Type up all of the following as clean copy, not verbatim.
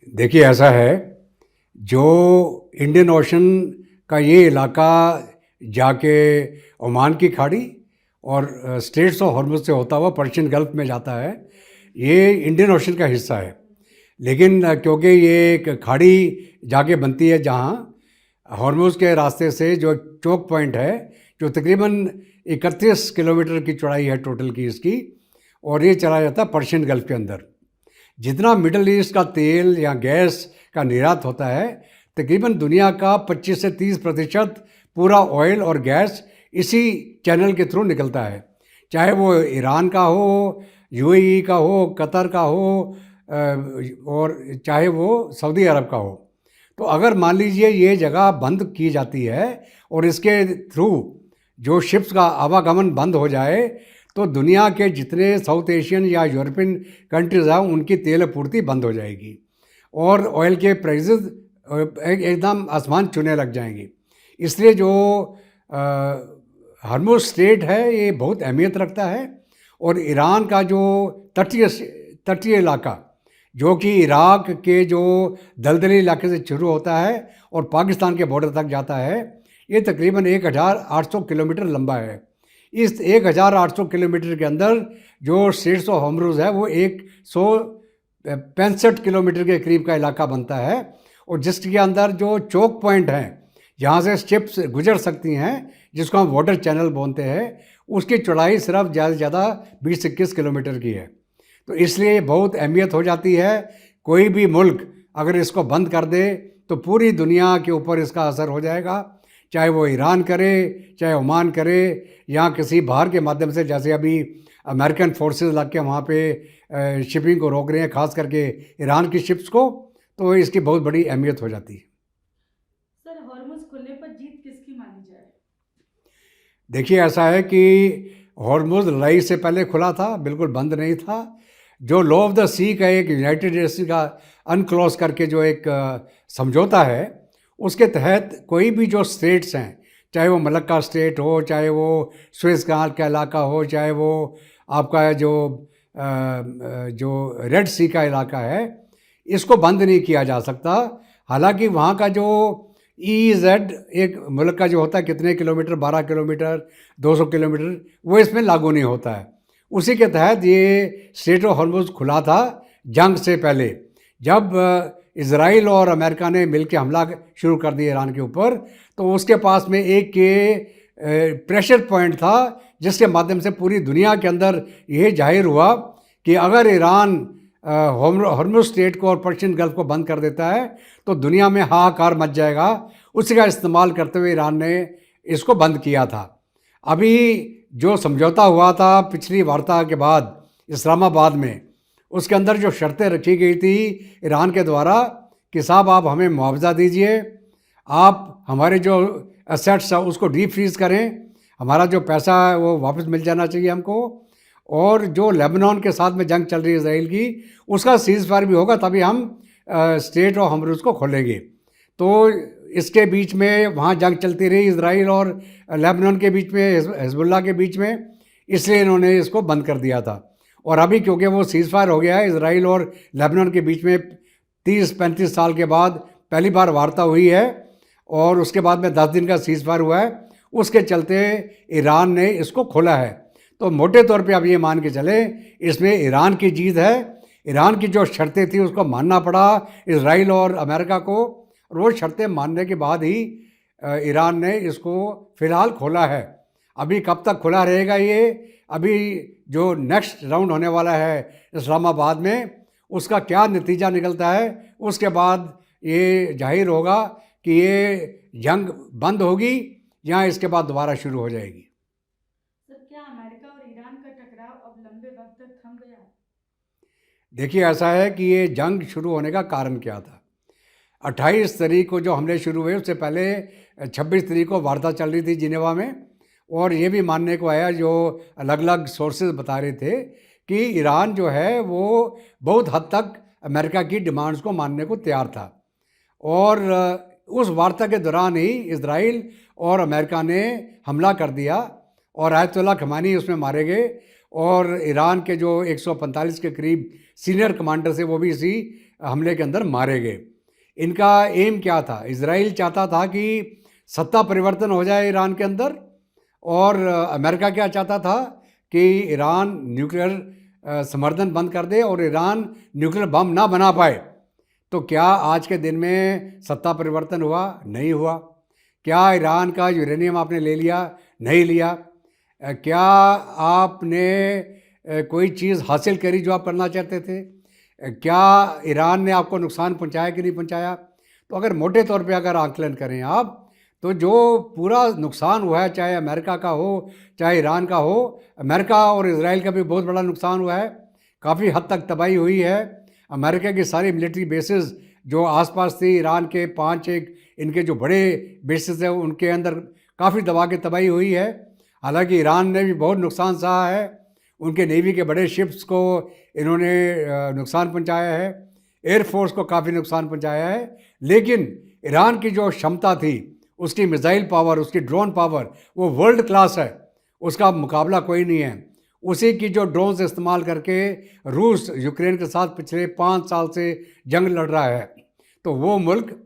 देखिए ऐसा है, जो इंडियन ओशन का ये इलाका जाके ओमान की खाड़ी और स्ट्रेट्स ऑफ हॉर्मुज से होता हुआ पर्शियन गल्फ में जाता है, ये इंडियन ओशन का हिस्सा है। लेकिन क्योंकि ये एक खाड़ी जाके बनती है जहाँ हॉर्मुज के रास्ते से जो चोक पॉइंट है, जो तकरीबन 31 किलोमीटर की चौड़ाई है टोटल की इसकी, और ये चला जाता है पर्शियन गल्फ के अंदर। जितना मिडल ईस्ट का तेल या गैस का निर्यात होता है, तकरीबन दुनिया का 25 से 30% पूरा ऑयल और गैस इसी चैनल के थ्रू निकलता है। चाहे वो ईरान का हो, यूएई का हो, कतर का हो, और चाहे वो सऊदी अरब का हो। तो अगर मान लीजिए ये जगह बंद की जाती है और इसके थ्रू जो शिप्स का आवागमन बंद हो जाए, तो दुनिया के जितने साउथ एशियन या यूरोपियन कंट्रीज़ हैं उनकी तेल आपूर्ति बंद हो जाएगी और ऑयल के प्राइसेस एकदम आसमान छूने लग जाएंगी। इसलिए जो हर्मुज स्ट्रेट है ये बहुत अहमियत रखता है। और ईरान का जो तटीय इलाका, जो कि इराक के जो दलदली इलाके से शुरू होता है और पाकिस्तान के बॉर्डर तक जाता है, ये तकरीबन 1800 किलोमीटर लंबा है। इस 1800 किलोमीटर के अंदर जो स्ट्रेट्स ऑफ हॉर्मुज है वो 165 किलोमीटर के करीब का इलाका बनता है, और जिसके अंदर जो चोक पॉइंट हैं जहाँ से शिप्स गुजर सकती हैं, जिसको हम वाटर चैनल बोलते हैं, उसकी चौड़ाई सिर्फ ज़्यादा से ज़्यादा 20-21 किलोमीटर की है। तो इसलिए बहुत अहमियत हो जाती है। कोई भी मुल्क अगर इसको बंद कर दे तो पूरी दुनिया के ऊपर इसका असर हो जाएगा, चाहे वो ईरान करे, चाहे ओमान करे, या किसी बाहर के माध्यम से, जैसे अभी अमेरिकन फोर्सेस लग के वहाँ पे शिपिंग को रोक रहे हैं, ख़ास करके ईरान की शिप्स को। तो इसकी बहुत बड़ी अहमियत हो जाती है। सर, हॉर्मुज खुलने पर जीत किसकी मानी जाए? देखिए ऐसा है कि हॉर्मुज लड़ाई से पहले खुला था, बिल्कुल बंद नहीं था। जो लॉ ऑफ द सी का एक यूनाइटेड नेशन का अनक्लोज करके जो एक समझौता है, उसके तहत कोई भी जो स्टेट्स हैं, चाहे वो मलक्का स्टेट हो, चाहे वो सुएज़ कनाल का इलाका हो, चाहे वो आपका जो रेड सी का इलाका है, इसको बंद नहीं किया जा सकता। हालांकि वहाँ का जो EEZ एक मुल्क का जो होता है कितने किलोमीटर, 12 किलोमीटर, 200 किलोमीटर, वो इसमें लागू नहीं होता है। उसी के तहत ये स्ट्रेट ऑफ हॉर्मुज खुला था जंग से पहले, जब इज़राइल और अमेरिका ने मिलकर हमला शुरू कर दिया ईरान के ऊपर। तो उसके पास में एक के प्रेशर पॉइंट था, जिसके माध्यम से पूरी दुनिया के अंदर ये जाहिर हुआ कि अगर ईरान हॉर्मुज स्ट्रेट को और पर्शियन गल्फ को बंद कर देता है तो दुनिया में हाहाकार मच जाएगा। उसी का इस्तेमाल करते हुए ईरान ने इसको बंद किया था। अभी जो समझौता हुआ था पिछली वार्ता के बाद इस्लामाबाद में, उसके अंदर जो शर्तें रखी गई थी ईरान के द्वारा कि साहब आप हमें मुआवजा दीजिए, आप हमारे जो एसेट्स हैं उसको डीफ्रीज करें, हमारा जो पैसा है वो वापस मिल जाना चाहिए हमको, और जो लेबनान के साथ में जंग चल रही है इसराइल की, उसका सीज़ फायर भी होगा, तभी हम स्टेट ऑफ हॉर्मुज को खोलेंगे। तो इसके बीच में वहाँ जंग चलती रही इसराइल और लेबनान के बीच में, हिजबुल्लाह के बीच में, इसलिए इन्होंने इसको बंद कर दिया था। और अभी क्योंकि वो सीज़ फायर हो गया है इसराइल और लेबनान के बीच में, 30-35 साल के बाद पहली बार वार्ता हुई है, और उसके बाद में 10 दिन का सीज़ फायर हुआ है, उसके चलते ईरान ने इसको खोला है। तो मोटे तौर पे आप ये मान के चले इसमें ईरान की जीत है। ईरान की जो शर्तें थी उसको मानना पड़ा इसराइल और अमेरिका को, और वो शर्तें मानने के बाद ही ईरान ने इसको फ़िलहाल खोला है। अभी कब तक खुला रहेगा ये, अभी जो नेक्स्ट राउंड होने वाला है इस्लामाबाद में, उसका क्या नतीजा निकलता है, उसके बाद ये जाहिर होगा कि ये जंग बंद होगी या इसके बाद दोबारा शुरू हो जाएगी। सर, क्या अमेरिका और ईरान का टकराव अब लंबे वक्त तक थम गया? देखिए ऐसा है कि ये जंग शुरू होने का कारण क्या था। 28 तारीख को जो हमले शुरू हुए, उससे पहले 26 तारीख को वार्ता चल रही थी जिनेवा में, और ये भी मानने को आया, जो अलग अलग सोर्सेज बता रहे थे, कि ईरान जो है वो बहुत हद तक अमेरिका की डिमांड्स को मानने को तैयार था। और उस वार्ता के दौरान ही इजराइल और अमेरिका ने हमला कर दिया और आयतुल्लाह खमानी उसमें मारे गए, और ईरान के जो 145 के करीब सीनियर कमांडर्स थे वो भी इसी हमले के अंदर मारे गए। इनका एम क्या था? इजराइल चाहता था कि सत्ता परिवर्तन हो जाए ईरान के अंदर, और अमेरिका क्या चाहता था कि ईरान न्यूक्लियर समर्थन बंद कर दे और ईरान न्यूक्लियर बम ना बना पाए। तो क्या आज के दिन में सत्ता परिवर्तन हुआ? नहीं हुआ। क्या ईरान का यूरेनियम आपने ले लिया? नहीं लिया। क्या आपने कोई चीज़ हासिल करी जो आप करना चाहते थे? क्या ईरान ने आपको नुकसान पहुंचाया कि नहीं पहुंचाया? तो अगर मोटे तौर पे अगर आकलन करें आप, तो जो पूरा नुकसान हुआ है, चाहे अमेरिका का हो चाहे ईरान का हो, अमेरिका और इजराइल का भी बहुत बड़ा नुकसान हुआ है। काफ़ी हद तक तबाही हुई है। अमेरिका की सारी मिलिट्री बेसिस जो आसपास थी, ईरान के 5-1 इनके जो बड़े बेसिस हैं उनके अंदर काफ़ी दबा के तबाही हुई है। हालांकि ईरान ने भी बहुत नुकसान सहा है। उनके नेवी के बड़े शिप्स को इन्होंने नुकसान पहुंचाया है, एयरफोर्स को काफ़ी नुकसान पहुंचाया है। लेकिन ईरान की जो क्षमता थी, उसकी मिसाइल पावर, उसकी ड्रोन पावर, वो वर्ल्ड क्लास है, उसका मुकाबला कोई नहीं है। उसी की जो ड्रोन्स इस्तेमाल करके रूस यूक्रेन के साथ पिछले 5 साल से जंग लड़ रहा है, तो वो मुल्क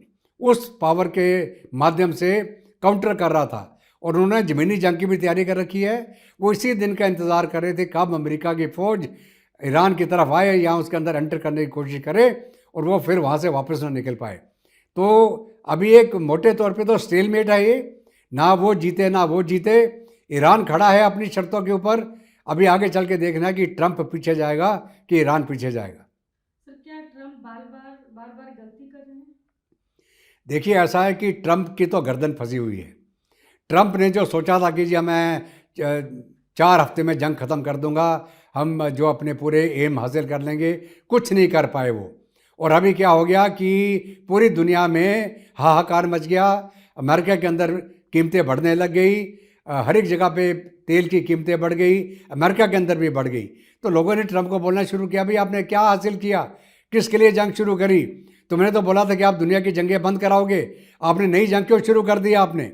उस पावर के माध्यम से काउंटर कर रहा था, और उन्होंने ज़मीनी जंग की भी तैयारी कर रखी है। वो इसी दिन का इंतज़ार कर रहे थे कब अमेरिका की फ़ौज ईरान की तरफ आए या उसके अंदर एंटर करने की कोशिश करे और वो फिर वहाँ से वापस ना निकल पाए। तो अभी एक मोटे तौर पे तो स्टेलमेट है ये, ना वो जीते ना वो जीते। ईरान खड़ा है अपनी शर्तों के ऊपर। अभी आगे चल के देखना है कि ट्रंप पीछे जाएगा कि ईरान पीछे जाएगा। सर क्या ट्रम्प बार बार गलती कर रहे हैं? देखिए, ऐसा है कि ट्रंप की तो गर्दन फंसी हुई है। ट्रंप ने जो सोचा था कि जी मैं 4 हफ्ते में जंग ख़त्म कर दूंगा, हम जो अपने पूरे एम हासिल कर लेंगे, कुछ नहीं कर पाए वो। और अभी क्या हो गया कि पूरी दुनिया में हाहाकार मच गया। अमेरिका के अंदर कीमतें बढ़ने लग गई, हर एक जगह पे तेल की कीमतें बढ़ गई, अमेरिका के अंदर भी बढ़ गई। तो लोगों ने ट्रंप को बोलना शुरू किया, भाई आपने क्या हासिल किया, किसके लिए जंग शुरू करी? तुमने तो बोला था कि आप दुनिया की जंगें बंद कराओगे, आपने नई जंग क्यों शुरू कर दिया आपने?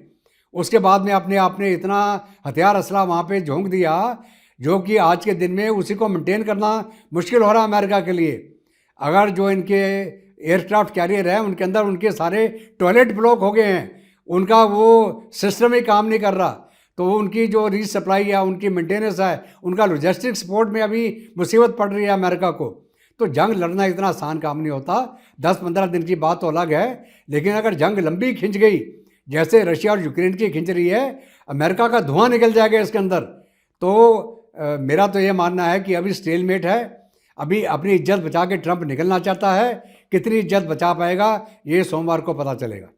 उसके बाद में आपने इतना हथियार असला वहाँ पे झोंक दिया, जो कि आज के दिन में उसी को मेंटेन करना मुश्किल हो रहा है अमेरिका के लिए। अगर जो इनके एयरक्राफ्ट कैरियर है उनके अंदर उनके सारे टॉयलेट ब्लॉक हो गए हैं, उनका वो सिस्टम ही काम नहीं कर रहा, तो उनकी जो रीसप्लाई है, उनकी मेंटेनेंस है, उनका लॉजिस्टिक सपोर्ट में अभी मुसीबत पड़ रही है अमेरिका को। तो जंग लड़ना इतना आसान काम नहीं होता। 10-15 दिन की बात तो अलग है, लेकिन अगर जंग लंबी खिंच गई, जैसे रशिया और यूक्रेन की खिंच रही है, अमेरिका का धुआं निकल जाएगा इसके अंदर। तो मेरा तो ये मानना है कि अभी स्टेलमेट है। अभी अपनी इज्जत बचा के ट्रंप निकलना चाहता है। कितनी इज्जत बचा पाएगा ये सोमवार को पता चलेगा।